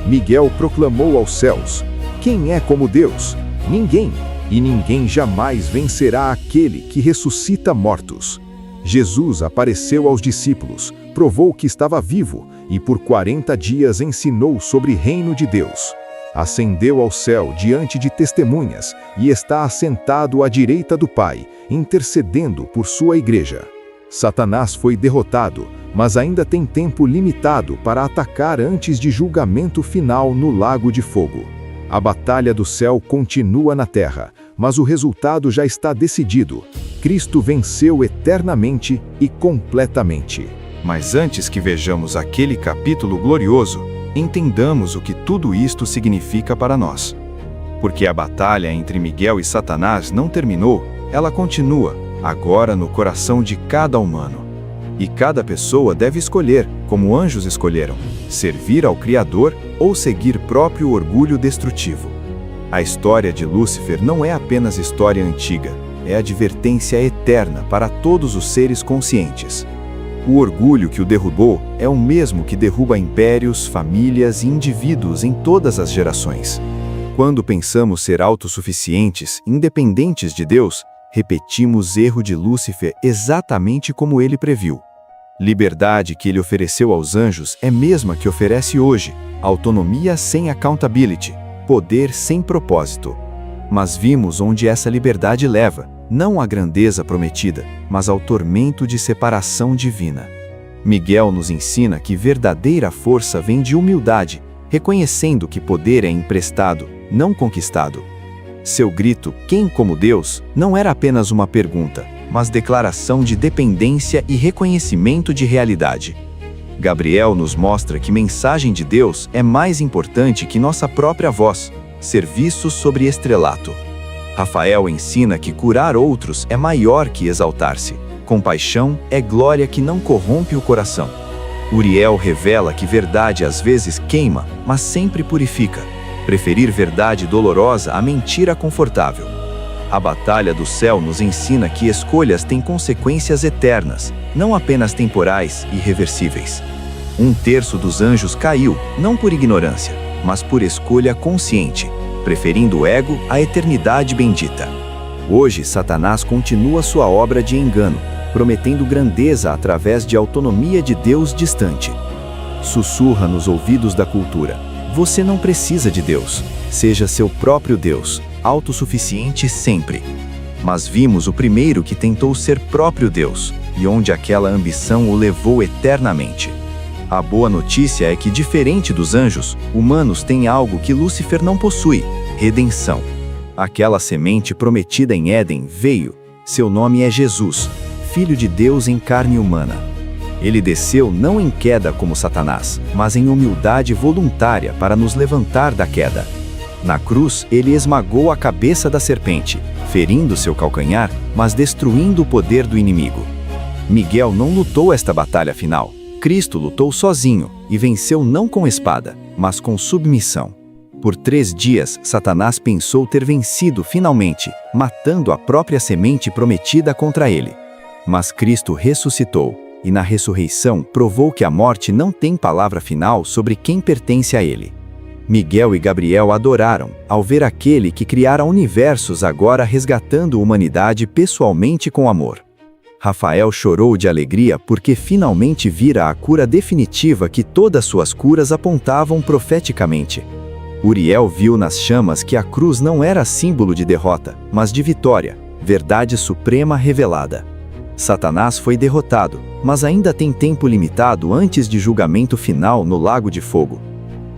Miguel proclamou aos céus: "Quem é como Deus? Ninguém, e ninguém jamais vencerá aquele que ressuscita mortos." Jesus apareceu aos discípulos, provou que estava vivo e por 40 dias ensinou sobre o reino de Deus. Ascendeu ao céu diante de testemunhas e está assentado à direita do Pai, intercedendo por sua igreja. Satanás foi derrotado, mas ainda tem tempo limitado para atacar antes de julgamento final no lago de fogo. A batalha do céu continua na terra, mas o resultado já está decidido. Cristo venceu eternamente e completamente. Mas antes que vejamos aquele capítulo glorioso, entendamos o que tudo isto significa para nós. Porque a batalha entre Miguel e Satanás não terminou, ela continua, agora no coração de cada humano. E cada pessoa deve escolher, como anjos escolheram, servir ao Criador ou seguir próprio orgulho destrutivo. A história de Lúcifer não é apenas história antiga, é advertência eterna para todos os seres conscientes. O orgulho que o derrubou é o mesmo que derruba impérios, famílias e indivíduos em todas as gerações. Quando pensamos ser autossuficientes, independentes de Deus, repetimos o erro de Lúcifer exatamente como ele previu. Liberdade que ele ofereceu aos anjos é a mesma que oferece hoje, autonomia sem accountability, poder sem propósito. Mas vimos onde essa liberdade leva, não à grandeza prometida, mas ao tormento de separação divina. Miguel nos ensina que verdadeira força vem de humildade, reconhecendo que poder é emprestado, não conquistado. Seu grito, "Quem como Deus?", não era apenas uma pergunta, mas declaração de dependência e reconhecimento de realidade. Gabriel nos mostra que mensagem de Deus é mais importante que nossa própria voz, serviço sobre estrelato. Rafael ensina que curar outros é maior que exaltar-se. Compaixão é glória que não corrompe o coração. Uriel revela que verdade às vezes queima, mas sempre purifica. Preferir verdade dolorosa à mentira confortável. A batalha do céu nos ensina que escolhas têm consequências eternas, não apenas temporais e irreversíveis. 1/3 dos anjos caiu, não por ignorância, mas por escolha consciente, preferindo o ego à eternidade bendita. Hoje, Satanás continua sua obra de engano, prometendo grandeza através de autonomia de Deus distante. Sussurra nos ouvidos da cultura: você não precisa de Deus, seja seu próprio Deus, autossuficiente sempre. Mas vimos o primeiro que tentou ser próprio Deus, e onde aquela ambição o levou eternamente. A boa notícia é que, diferente dos anjos, humanos têm algo que Lúcifer não possui: redenção. Aquela semente prometida em Éden veio. Seu nome é Jesus, Filho de Deus em carne humana. Ele desceu não em queda como Satanás, mas em humildade voluntária para nos levantar da queda. Na cruz, ele esmagou a cabeça da serpente, ferindo seu calcanhar, mas destruindo o poder do inimigo. Miguel não lutou esta batalha final. Cristo lutou sozinho e venceu não com espada, mas com submissão. Por 3 dias, Satanás pensou ter vencido finalmente, matando a própria semente prometida contra ele. Mas Cristo ressuscitou, e na ressurreição provou que a morte não tem palavra final sobre quem pertence a ele. Miguel e Gabriel adoraram, ao ver aquele que criara universos agora resgatando a humanidade pessoalmente com amor. Rafael chorou de alegria porque finalmente vira a cura definitiva que todas suas curas apontavam profeticamente. Uriel viu nas chamas que a cruz não era símbolo de derrota, mas de vitória, verdade suprema revelada. Satanás foi derrotado, mas ainda tem tempo limitado antes de julgamento final no lago de fogo.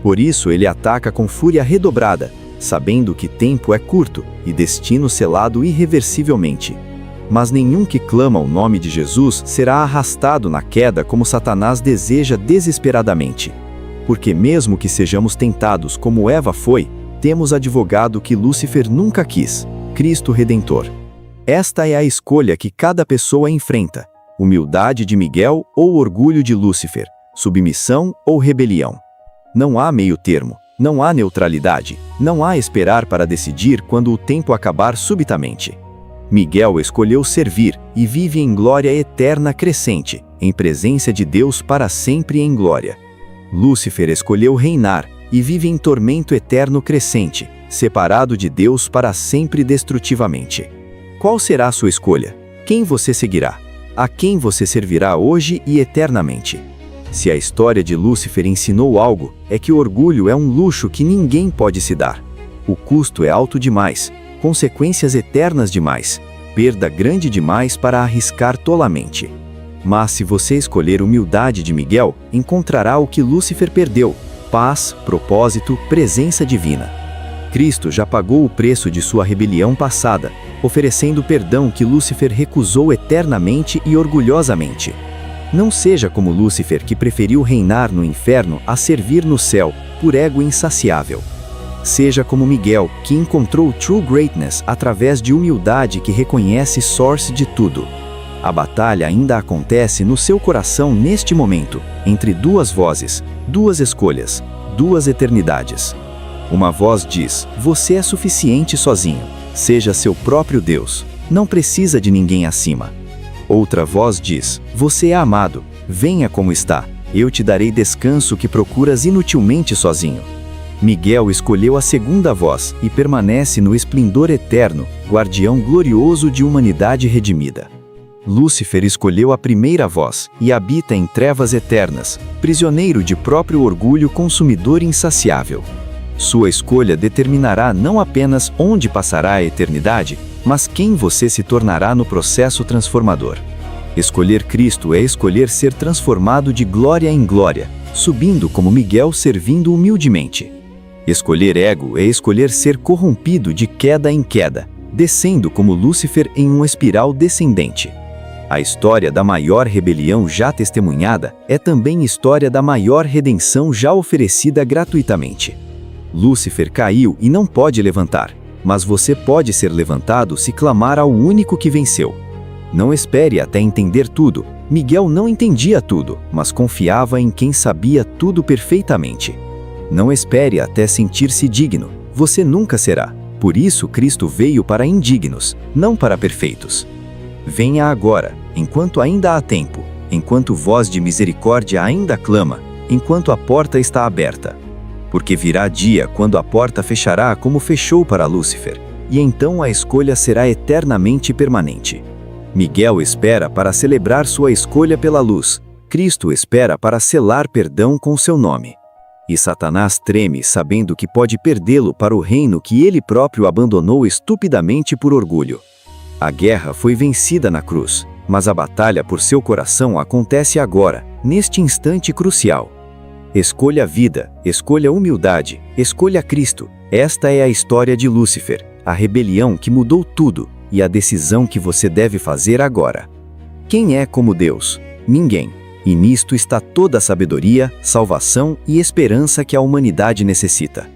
Por isso ele ataca com fúria redobrada, sabendo que tempo é curto e destino selado irreversivelmente. Mas nenhum que clama o nome de Jesus será arrastado na queda como Satanás deseja desesperadamente. Porque mesmo que sejamos tentados como Eva foi, temos advogado que Lúcifer nunca quis, Cristo Redentor. Esta é a escolha que cada pessoa enfrenta: humildade de Miguel ou orgulho de Lúcifer, submissão ou rebelião. Não há meio termo, não há neutralidade, não há esperar para decidir quando o tempo acabar subitamente. Miguel escolheu servir e vive em glória eterna crescente, em presença de Deus para sempre em glória. Lúcifer escolheu reinar e vive em tormento eterno crescente, separado de Deus para sempre destrutivamente. Qual será a sua escolha? Quem você seguirá? a quem você servirá hoje e eternamente. Se a história de Lúcifer ensinou algo, é que o orgulho é um luxo que ninguém pode se dar. O custo é alto demais, consequências eternas demais, perda grande demais para arriscar tolamente. Mas se você escolher humildade de Miguel, encontrará o que Lúcifer perdeu: paz, propósito, presença divina. Cristo já pagou o preço de sua rebelião passada, oferecendo perdão que Lúcifer recusou eternamente e orgulhosamente. Não seja como Lúcifer, que preferiu reinar no inferno a servir no céu, por ego insaciável. Seja como Miguel, que encontrou true greatness através de humildade que reconhece source de tudo. A batalha ainda acontece no seu coração neste momento, entre duas vozes, duas escolhas, duas eternidades. Uma voz diz: você é suficiente sozinho, seja seu próprio Deus, não precisa de ninguém acima. Outra voz diz: você é amado, venha como está, eu te darei descanso que procuras inutilmente sozinho. Miguel escolheu a segunda voz e permanece no esplendor eterno, guardião glorioso de humanidade redimida. Lúcifer escolheu a primeira voz e habita em trevas eternas, prisioneiro de próprio orgulho consumidor insaciável. Sua escolha determinará não apenas onde passará a eternidade, mas quem você se tornará no processo transformador. Escolher Cristo é escolher ser transformado de glória em glória, subindo como Miguel, servindo humildemente. Escolher ego é escolher ser corrompido de queda em queda, descendo como Lúcifer em uma espiral descendente. A história da maior rebelião já testemunhada é também história da maior redenção já oferecida gratuitamente. Lúcifer caiu e não pode levantar, mas você pode ser levantado se clamar ao único que venceu. Não espere até entender tudo. Miguel não entendia tudo, mas confiava em quem sabia tudo perfeitamente. Não espere até sentir-se digno. Você nunca será. Por isso Cristo veio para indignos, não para perfeitos. Venha agora, enquanto ainda há tempo, enquanto voz de misericórdia ainda clama, enquanto a porta está aberta. Porque virá dia quando a porta fechará como fechou para Lúcifer, e então a escolha será eternamente permanente. Miguel espera para celebrar sua escolha pela luz, Cristo espera para selar perdão com seu nome. E Satanás treme sabendo que pode perdê-lo para o reino que ele próprio abandonou estupidamente por orgulho. A guerra foi vencida na cruz, mas a batalha por seu coração acontece agora, neste instante crucial. Escolha a vida, escolha a humildade, escolha Cristo. Esta é a história de Lúcifer, a rebelião que mudou tudo e a decisão que você deve fazer agora. Quem é como Deus? Ninguém. E nisto está toda a sabedoria, salvação e esperança que a humanidade necessita.